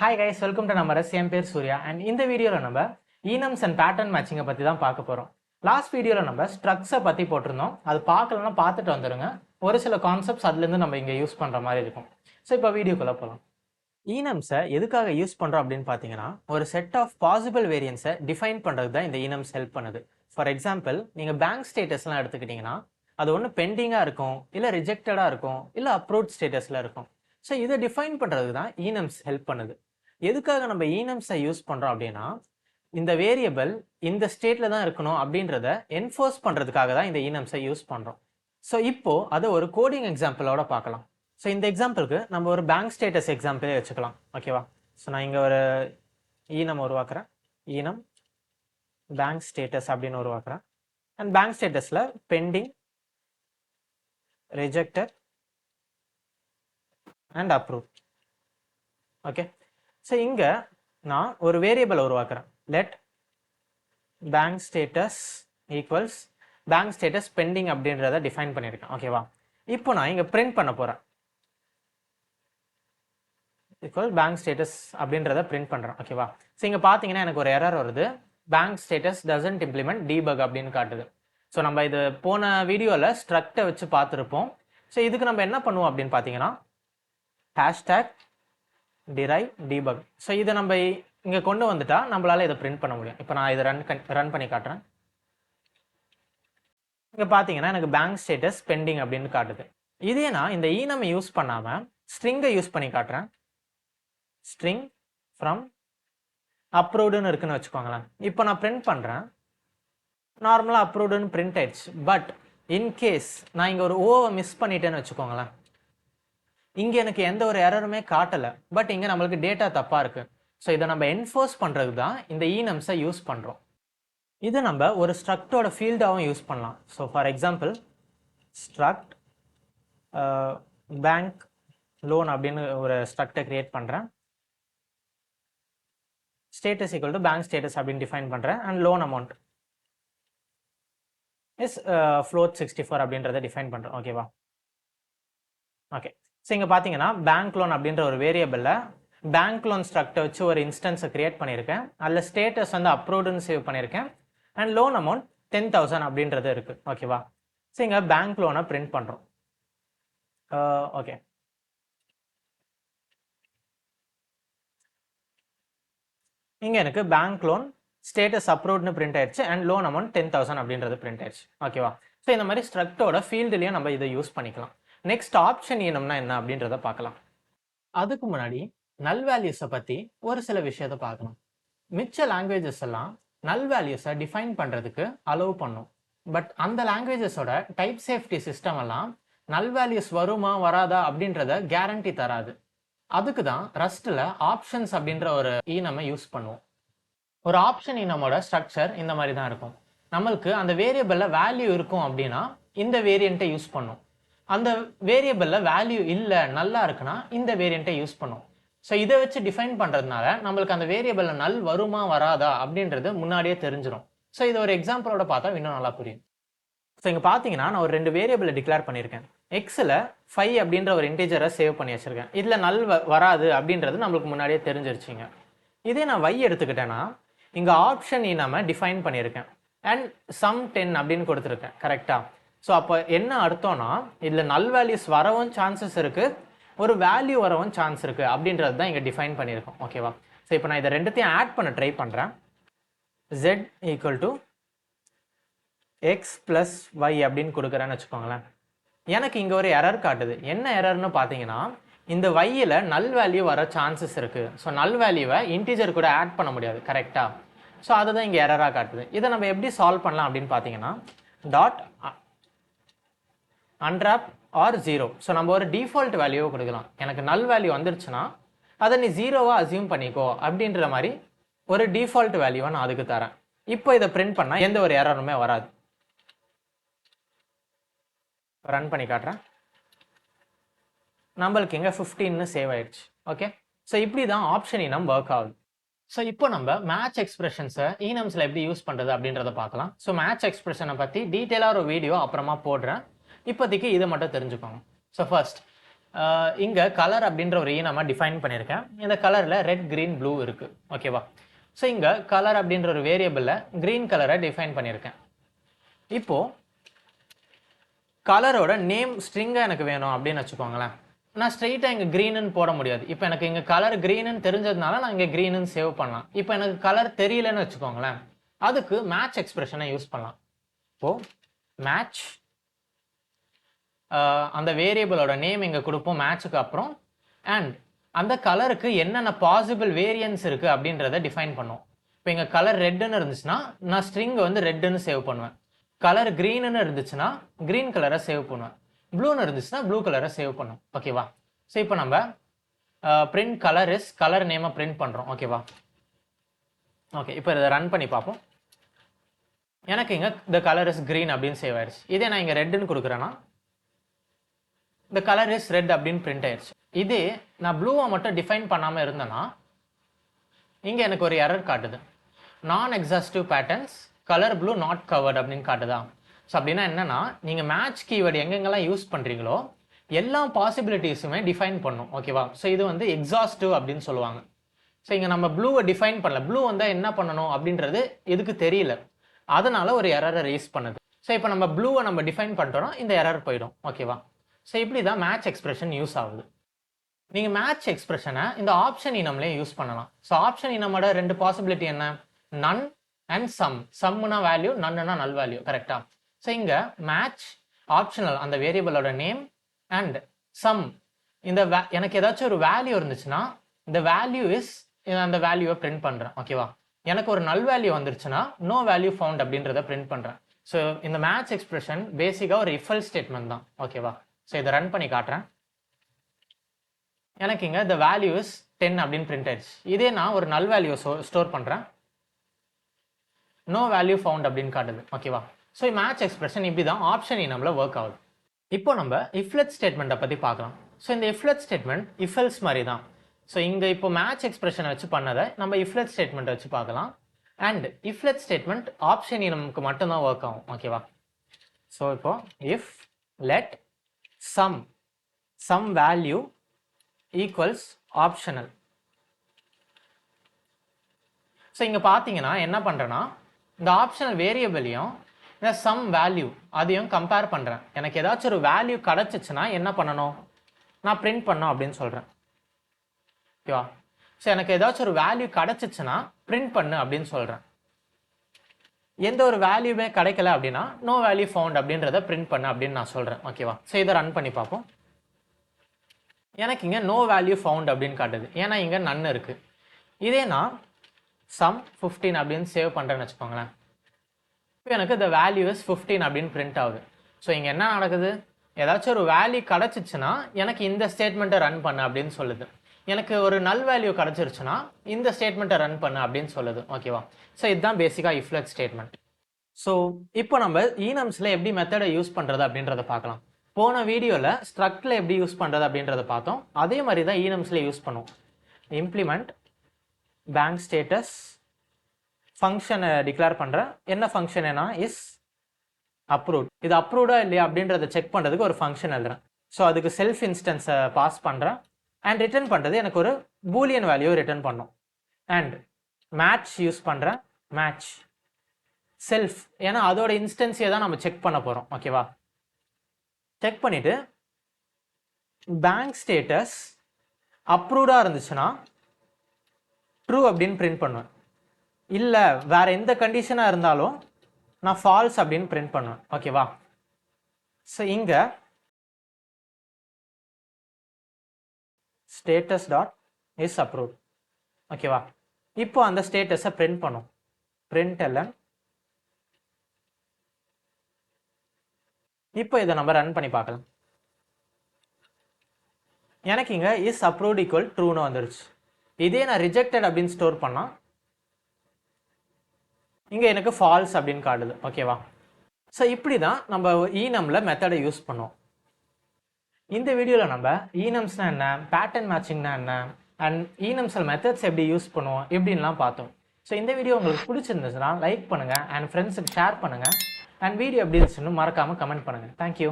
Hi guys, welcome to Numbers. என் பேர் Surya and இந்த வீடியோவில் நம்ம enums and pattern matching பற்றி தான் பார்க்க போகிறோம். லாஸ்ட் வீடியோவில் நம்ம ஸ்ட்ரக்ஸை பற்றி போட்டிருந்தோம். அது பார்க்கலன்னா பார்த்துட்டு வந்துடுங்க. ஒரு சில கான்செப்ட்ஸ் அதுலேருந்து நம்ம இங்கே யூஸ் பண்ணுற மாதிரி இருக்கும். ஸோ இப்போ வீடியோக்குள்ளே போகலாம். enumஸை எதுக்காக யூஸ் பண்ணுறோம் அப்படின்னு பார்த்தீங்கன்னா ஒரு செட் ஆஃப் பாசிபிள் வேரியன்ஸை டிஃபைன் பண்ணுறது தான் இந்த enums ஹெல்ப் பண்ணுது. ஃபார் எக்ஸாம்பிள் நீங்கள் பேங்க் ஸ்டேட்டஸ்லாம் எடுத்துக்கிட்டிங்கன்னா அது ஒன்று பெண்டிங்காக இருக்கும், இல்லை ரிஜெக்டடாக இருக்கும், இல்லை அப்ரூவ்ட் ஸ்டேட்டஸில் இருக்கும். ஸோ இதை டிஃபைன் பண்ணுறதுக்கு தான் enums ஹெல்ப் பண்ணுது. எதுக்காக நம்ம enumஸை யூஸ் பண்ணுறோம் அப்படின்னா இந்த வேரியபிள் இந்த ஸ்டேட்டில் தான் இருக்கணும் அப்படின்றத என்ஃபோர்ஸ் பண்ணுறதுக்காக தான் இந்த enumஸை யூஸ் பண்ணுறோம். ஸோ இப்போது அதை ஒரு கோடிங் எக்ஸாம்பிளோட பார்க்கலாம். ஸோ இந்த எக்ஸாம்பிளுக்கு நம்ம ஒரு பேங்க் ஸ்டேட்டஸ் எக்ஸாம்பிளே வச்சுக்கலாம். ஓகேவா? ஸோ நான் இங்கே ஒரு enum உருவாக்குறேன். enum பேங்க் ஸ்டேட்டஸ் அப்படின்னு உருவாக்குறேன். அண்ட் பேங்க் ஸ்டேட்டஸில் pending, rejected and approve. Okay, so இங்கே நான் ஒரு வேரியபிள் உருவாக்குறேன். Let bank status equals bank status pending அப்படின்றத டிஃபைன் பண்ணியிருக்கேன். ஓகேவா? இப்போ நான் இங்கே பிரிண்ட் பண்ண போகிறேன். ஈக்குவல் பேங்க் ஸ்டேட்டஸ் அப்படின்றத பிரிண்ட் பண்ணுறேன். ஓகேவா? ஸோ இங்கே பார்த்தீங்கன்னா எனக்கு ஒரு எரர் வருது. Bank status doesn't implement debug அப்படின்னு காட்டுது. ஸோ நம்ம இது போன வீடியோவில் ஸ்ட்ரக்டை வச்சு பார்த்துருப்போம். ஸோ இதுக்கு நம்ம என்ன பண்ணுவோம் அப்படின்னு பார்த்தீங்கன்னா ஹேஷ்டேக் derive debug. ஸோ இதை நம்ம இங்கே கொண்டு வந்துட்டா நம்மளால இதை பிரிண்ட் பண்ண முடியும். இப்போ நான் இதை ரன் பண்ணி காட்டுறேன். இங்கே பார்த்தீங்கன்னா எனக்கு பேங்க் ஸ்டேட்டஸ் பெண்டிங் அப்படின்னு காட்டுது. இதே நான் இந்த enum யூஸ் பண்ணாமல் ஸ்ட்ரிங்கை யூஸ் பண்ணி காட்டுறேன். ஸ்ட்ரிங் ஃப்ரம் அப்ரூவ்டுன்னு இருக்குன்னு வச்சுக்கோங்களேன். இப்போ நான் பிரிண்ட் பண்ணுறேன். நார்மலாக அப்ரூவ்டுன்னு பிரிண்ட் ஆயிடுச்சு. பட் இன்கேஸ் நான் இங்கே ஒரு ஓவை மிஸ் பண்ணிட்டேன்னு வச்சுக்கோங்களேன். இங்கே எனக்கு எந்த ஒரு எரருமே காட்டலை. பட் இங்கே நம்மளுக்கு டேட்டா தப்பாக இருக்குது. ஸோ இதை நம்ம என்ஃபோர்ஸ் பண்ணுறது தான் இந்த enumஸை யூஸ் பண்ணுறோம். இதை நம்ம ஒரு ஸ்ட்ரக்டோட ஃபீல்டாகவும் யூஸ் பண்ணலாம். So for example struct bank loan அப்படின்னு ஒரு ஸ்ட்ரக்டை கிரியேட் பண்ணுறேன். Status equal to bank status அப்படின்னு டிஃபைன் பண்ணுறேன். And loan amount is float 64 அப்படின்றத டிஃபைன் பண்ணுறேன். ஓகேவா? ஓகே, ஸோ இங்கே பார்த்தீங்கன்னா பேங்க் லோன் அப்படின்ற ஒரு வேரியபிளில் பேங்க் லோன் ஸ்ட்ரக்டை வச்சு ஒரு இன்ஸ்டன்ஸை கிரியேட் பண்ணியிருக்கேன். அதில் ஸ்டேட்டஸ் வந்து அப்ரூவ்டுன்னு சேவ் பண்ணியிருக்கேன். அண்ட் லோன் அமௌண்ட் 10,000 அப்படின்றது இருக்குது. ஓகேவா? ஸோ இங்கே பேங்க் லோனை பிரிண்ட் பண்ணுறோம். ஓகே, இங்கே எனக்கு பேங்க் லோன் ஸ்டேட்டஸ் அப்ரூவ்டுன்னு பிரிண்ட் ஆயிடுச்சு. அண்ட் லோன் அமௌண்ட் 10,000 அப்படின்றது பிரிண்ட் ஆயிடுச்சு. ஓகேவா? ஸோ இந்த மாதிரி ஸ்ட்ரக்டோட ஃபீல்டுலேயும் நம்ம இதை யூஸ் பண்ணிக்கலாம். நெக்ஸ்ட் ஆப்ஷன் enumனா என்ன அப்படின்றத பார்க்கலாம். அதுக்கு முன்னாடி நல் வேல்யூஸை பற்றி ஒரு சில விஷயத்தை பார்க்கலாம். மிச்ச லாங்குவேஜஸ் எல்லாம் நல் வேல்யூஸை டிஃபைன் பண்ணுறதுக்கு அலோவ் பண்ணும். பட் அந்த லாங்குவேஜஸோட டைப் சேஃப்டி சிஸ்டம் எல்லாம் நல் வேல்யூஸ் வருமா வராதா அப்படின்றத கேரண்டி தராது. அதுக்கு தான் ரஸ்ட்டில் ஆப்ஷன்ஸ் அப்படின்ற ஒரு enumஐ யூஸ் பண்ணுவோம். ஒரு ஆப்ஷன் enumோட ஸ்ட்ரக்சர் இந்த மாதிரி தான் இருக்கும். நம்மளுக்கு அந்த வேரியபிளில் வேல்யூ இருக்கும் அப்படின்னா இந்த வேரியண்ட்டை யூஸ் பண்ணும். அந்த வேரியபிளில் வேல்யூ இல்லை, நல்லா இருக்குன்னா இந்த வேரியண்ட்டை யூஸ் பண்ணும். ஸோ இதை வச்சு டிஃபைன் பண்ணுறதுனால நம்மளுக்கு அந்த வேரியபிளில் நல் வருமா வராதா அப்படின்றது முன்னாடியே தெரிஞ்சிடும். ஸோ இதை ஒரு எக்ஸாம்பிளோட பார்த்தா இன்னும் நல்லா புரியும். ஸோ இங்கே பார்த்தீங்கன்னா நான் ஒரு 2 வேரியபிளை டிக்ளேர் பண்ணியிருக்கேன். எக்ஸில் 5 அப்படின்ற ஒரு இன்டீஜரை சேவ் பண்ணி வச்சுருக்கேன். இதில் நல் வராது அப்படின்றது நம்மளுக்கு முன்னாடியே தெரிஞ்சிருச்சிங்க. இதே நான் y எடுத்துக்கிட்டேன்னா இங்கே ஆப்ஷன் enum டிஃபைன் பண்ணியிருக்கேன். அண்ட் சம் 10 அப்படின்னு கொடுத்துருக்கேன். கரெக்டாக? ஸோ அப்போ என்ன அர்த்தம்னா இதில் நல் வேல்யூஸ் வரவும் சான்சஸ் இருக்குது, ஒரு வேல்யூ வரவும் சான்ஸ் இருக்குது அப்படின்றது தான் இங்கே டிஃபைன் பண்ணியிருக்கோம். ஓகேவா? ஸோ இப்போ நான் இதை ரெண்டுத்தையும் ஆட் பண்ண ட்ரை பண்ணுறேன். z equal to x plus y அப்படின்னு கொடுக்குறேன்னு வச்சுக்கோங்களேன். எனக்கு இங்கே ஒரு எரர் காட்டுது. என்ன எரர்னு பார்த்தீங்கன்னா இந்த ஒய்யில் நல் வேல்யூ வர சான்சஸ் இருக்குது. ஸோ நல் வேல்யூவை இன்டீஜர் கூட ஆட் பண்ண முடியாது. கரெக்டாக? ஸோ அதை தான் இங்கே எரராக காட்டுது. இதை நம்ம எப்படி சால்வ் பண்ணலாம் அப்படின்னு பார்த்தீங்கன்னா டாட் அன்ராப் ஆர் 0. ஸோ நம்ம ஒரு டிஃபால்ட் வேல்யூவை கொடுக்கலாம். எனக்கு நல் வேல்யூ வந்துருச்சுன்னா அதை நீ 0வா அசியூம் பண்ணிக்கோ அப்படின்ற மாதிரி ஒரு டிஃபால்ட் வேல்யூவை நான் அதுக்கு தரேன். இப்போ இதை பிரிண்ட் பண்ணால் எந்த ஒரு எரருமே வராது. ரன் பண்ணி காட்டுறேன். நம்மளுக்கு இங்கே 15ன்னு சேவ் ஆயிடுச்சு. ஓகே, ஸோ இப்படி தான் ஆப்ஷன் enum ஒர்க் ஆகுது. ஸோ இப்போ நம்ம மேட்ச் எக்ஸ்பிரஷன்ஸை enumஸில் எப்படி யூஸ் பண்ணுறது அப்படின்றத பார்க்கலாம். ஸோ மேட்ச் எக்ஸ்பிரஷனை பற்றி டீட்டெயிலாக ஒரு வீடியோ அப்புறமா போடுறேன். இப்போதைக்கு இதை மட்டும் தெரிஞ்சுக்கோங்க. ஸோ ஃபர்ஸ்ட் இங்கே கலர் அப்படின்ற ஒரு நம்ம டிஃபைன் பண்ணியிருக்கேன். இந்த கலரில் ரெட் க்ரீன் ப்ளூ இருக்குது. ஓகேவா? ஸோ இங்கே கலர் அப்படின்ற ஒரு வேரியபிளில் க்ரீன் கலரை டிஃபைன் பண்ணியிருக்கேன். இப்போது கலரோட நேம் ஸ்ட்ரிங்காக எனக்கு வேணும் அப்படின்னு வச்சுக்கோங்களேன். நான் ஸ்ட்ரெயிட்டாக இங்கே க்ரீனுன்னு போட முடியாது. இப்போ எனக்கு இங்கே கலர் க்ரீனுன்னு தெரிஞ்சதுனால நான் இங்கே க்ரீனுன்னு சேவ் பண்ணலாம். இப்போ எனக்கு கலர் தெரியலன்னு வச்சுக்கோங்களேன், அதுக்கு மேட்ச் எக்ஸ்பிரஷனை யூஸ் பண்ணலாம். இப்போது மேட்ச் அந்த வேரியபிளோட நேம் இங்கே கொடுப்போம் மேட்சுக்கு அப்புறம், அண்ட் அந்த கலருக்கு என்னென்ன பாசிபிள் வேரியன்ஸ் இருக்குது அப்படின்றத டிஃபைன் பண்ணுவோம். இப்போ இங்கே கலர் ரெட்டுன்னு இருந்துச்சுன்னா நான் ஸ்ட்ரிங் வந்து ரெட்டுன்னு சேவ் பண்ணுவேன். கலர் க்ரீனுன்னு இருந்துச்சுன்னா க்ரீன் கலரை சேவ் பண்ணுவேன். ப்ளூன்னு இருந்துச்சுன்னா ப்ளூ கலரை சேவ் பண்ணும். ஓகேவா? ஸோ இப்போ நம்ம பிரிண்ட் கலர் இஸ் கலர் நேமை பிரிண்ட் பண்ணுறோம். ஓகேவா? ஓகே, இப்போ இதை ரன் பண்ணி பார்ப்போம். எனக்கு இங்கே த கலர் இஸ் க்ரீன் அப்படின்னு சேவ் ஆயிடுச்சு. இதே நான் இங்கே ரெட்டுன்னு கொடுக்குறேன்னா த கலர் இஸ் ரெட் அப்படின்னு பிரிண்ட் ஆயிடுச்சு. இதே நான் ப்ளூவை மட்டும் டிஃபைன் பண்ணாமல் இருந்தேன்னா இங்கே எனக்கு ஒரு எரர் காட்டுது. நான் exhaustive patterns colour blue not covered அப்படின்னு காட்டுதா? ஸோ அப்படின்னா என்னன்னா, நீங்கள் மேட்ச் கீவேர்டு எங்கெங்கெல்லாம் யூஸ் பண்ணுறீங்களோ எல்லா பாசிபிலிட்டிஸுமே டிஃபைன் பண்ணும். ஓகேவா? ஸோ இது வந்து எக்ஸாஸ்டிவ் அப்படின்னு சொல்லுவாங்க. ஸோ இங்கே நம்ம ப்ளூவை டிஃபைன் பண்ணல, ப்ளூ வந்தால் என்ன பண்ணணும் அப்படின்றது எதுக்கு தெரியல, அதனால ஒரு எரரை ரேஸ் பண்ணுது. ஸோ இப்போ நம்ம ப்ளூவை நம்ம டிஃபைன் பண்ணிட்டோம்னா இந்த எரர் போயிடும். ஓகேவா? ஸோ இப்படி தான் மேட்ச் எக்ஸ்பிரஷன் யூஸ் ஆகுது. நீங்கள் மேட்ச் எக்ஸ்பிரஷனை இந்த ஆப்ஷன் இனம்லே யூஸ் பண்ணலாம். ஸோ ஆப்ஷன் இனமோட ரெண்டு பாசிபிலிட்டி என்ன? None and some. சம்னா வேல்யூ, நன்னுனா நல் வேல்யூ. கரெக்டா? ஸோ இங்கே மேட்ச் ஆப்ஷனல் அந்த வேரியபிளோட நேம் அண்ட் சம். இந்த எனக்கு ஏதாச்சும் ஒரு வேல்யூ இருந்துச்சுன்னா இந்த வேல்யூ இஸ் அந்த வேல்யூவை பிரிண்ட் பண்ணுறேன். ஓகேவா? எனக்கு ஒரு நல் வேல்யூ வந்துருச்சுன்னா நோ வேல்யூ ஃபவுண்ட் அப்படின்றத பிரிண்ட் பண்ணுறேன். ஸோ இந்த மேட்ச் எக்ஸ்பிரஷன் பேசிக்காக ஒரு இஃப் எல்ஸ் ஸ்டேட்மெண்ட் தான். ஓகேவா? ஸோ இதை ரன் பண்ணி காட்டுறேன். எனக்கு இங்கே த வேல்யூ இஸ் 10 அப்படின்னு பிரிண்ட் ஆயிடுச்சு. இதே நான் ஒரு நல் வேல்யூ ஸ்டோர் பண்ணுறேன், நோ வேல்யூ ஃபவுண்ட் அப்படின்னு காட்டுது. ஓகேவா? ஸோ மேட்ச் எக்ஸ்பிரஷன் இப்படி தான் ஆப்ஷன் இனமில் ஒர்க் ஆகுது. இப்போ நம்ம இஃப்லெட் ஸ்டேட்மெண்ட்டை பற்றி பார்க்கலாம். ஸோ இந்த இஃப்லெட் ஸ்டேட்மெண்ட் இஃபெல்ஸ் மாதிரி தான். ஸோ இங்கே இப்போ மேட்ச் எக்ஸ்பிரஷனை வச்சு பண்ணதை நம்ம இஃப்லெட் ஸ்டேட்மெண்ட்டை வச்சு பார்க்கலாம். அண்ட் இஃப்லெட் ஸ்டேட்மெண்ட் ஆப்ஷன் இனமுக்கு மட்டும்தான் ஒர்க் ஆகும். ஓகேவா? ஸோ இப்போ if let some value equals optional. So இங்கே பார்த்தீங்கன்னா என்ன பண்ணுறேன்னா, இந்த ஆப்ஷனல் வேரியபிளையும் இந்த சம் வேல்யூ அதையும் கம்பேர் பண்ணுறேன். எனக்கு ஏதாச்சும் ஒரு வேல்யூ கிடச்சிச்சுன்னா என்ன பண்ணணும், நான் பிரிண்ட் பண்ணணும் அப்படின்னு சொல்கிறேன். ஓகேவா? ஸோ எனக்கு ஏதாச்சும் ஒரு வேல்யூ கிடச்சிச்சுன்னா பிரிண்ட் பண்ணு அப்படின்னு சொல்கிறேன். எந்த ஒரு வேல்யூமே கிடைக்கல அப்படின்னா நோ வேல்யூ ஃபவுண்ட் அப்படின்றத பிரிண்ட் பண்ணு அப்படின்னு நான் சொல்கிறேன். ஓகேவா? ஸோ இதை ரன் பண்ணி பார்ப்போம். எனக்கு இங்கே நோ வேல்யூ ஃபவுண்ட் அப்படின்னு காட்டுது, ஏன்னா இங்கே நன் இருக்குது. இதே நான் சம் 15 அப்படின்னு சேவ் பண்ணுறேன்னு வச்சுக்கோங்களேன். இப்போ எனக்கு the value is 15 அப்படின்னு பிரிண்ட் ஆகுது. ஸோ இங்கே என்ன நடக்குது, ஏதாச்சும் ஒரு வேல்யூ கிடச்சிச்சுன்னா எனக்கு இந்த ஸ்டேட்மெண்ட்டை ரன் பண்ணு அப்படின்னு சொல்லுது. எனக்கு ஒரு நல் வேல்யூ கிடச்சிருச்சுன்னா இந்த ஸ்டேட்மெண்ட்டை ரன் பண்ணு அப்படின்னு சொல்லுது. ஓகேவா? ஸோ இதுதான் பேசிக்காக இஃப்லெட் ஸ்டேட்மெண்ட். ஸோ இப்போ நம்ம ஈனம்ஸில் எப்படி மெத்தடை யூஸ் பண்ணுறது அப்படின்றத பார்க்கலாம். போன வீடியோவில் ஸ்ட்ரக்டில் எப்படி யூஸ் பண்ணுறது அப்படின்றத பார்த்தோம். அதே மாதிரி தான் ஈனம்ஸில் யூஸ் பண்ணுவோம். இம்ப்ளிமெண்ட் பேங்க் ஸ்டேட்டஸ் ஃபங்க்ஷனை டிக்ளேர் பண்ணுறேன். என்ன ஃபங்க்ஷன் என்ன இஸ் அப்ரூவ்ட். இது அப்ரூவ்டா இல்லையா அப்படின்றத செக் பண்ணுறதுக்கு ஒரு ஃபங்க்ஷன் எழுதுறேன். ஸோ அதுக்கு செல்ஃப் இன்ஸ்டன்ஸை பாஸ் பண்ணுறேன். அண்ட் ரிட்டர்ன் பண்ணுறது எனக்கு ஒரு பூலியன் வேல்யூ ரிட்டர்ன் பண்ணும். அண்ட் மேட்ச் யூஸ் பண்ணுறேன். மேட்ச் செல்ஃப், ஏன்னா அதோட இன்ஸ்டன்ஸையை தான் நம்ம செக் பண்ண போகிறோம். ஓகேவா? செக் பண்ணிவிட்டு பேங்க் ஸ்டேட்டஸ் அப்ரூவ்டாக இருந்துச்சுன்னா ட்ரூ அப்படின்னு பிரிண்ட் பண்ணுவேன். இல்லை வேற எந்த கண்டிஷனாக இருந்தாலும் நான் ஃபால்ஸ் அப்படின்னு பிரிண்ட் பண்ணுவேன். ஓகேவா? ஸோ இங்கே ஸ்டேட்டஸ் டாட் இஸ் அப்ரூவ்ட். ஓகேவா? இப்போ அந்த ஸ்டேட்டஸை பிரிண்ட் பண்ணும். println. இப்போ இதை நம்ம ரன் பண்ணி பார்க்கலாம். எனக்கு இங்கே இஸ் அப்ரூவ்ட் ஈக்குவல் ட்ரூன்னு வந்துருச்சு. இதே நான் ரிஜெக்டட் அப்படின்னு ஸ்டோர் பண்ணால் இங்கே எனக்கு ஃபால்ஸ் அப்படின்னு காட்டுது. ஓகேவா? ஸோ இப்படி தான் நம்ம ஈனமில் மெத்தடை யூஸ் பண்ணுவோம். இந்த வீடியோவில் நம்ம ஈனம்ஸ்னா என்ன, பேட்டர்ன் மேட்சிங்னா என்ன, அண்ட் ஈனம்ஸில் மெத்தட்ஸ் எப்படி யூஸ் பண்ணுவோம் இப்படின்லாம் பார்த்தோம். ஸோ இந்த வீடியோ உங்களுக்கு பிடிச்சிருந்துச்சுன்னா லைக் பண்ணுங்கள் அண்ட் ஃப்ரெண்ட்ஸுக்கு ஷேர் பண்ணுங்கள். அண்ட் வீடியோ எப்படி இருந்துச்சுன்னு மறக்காமல் கமெண்ட் பண்ணுங்கள். தேங்க்யூ.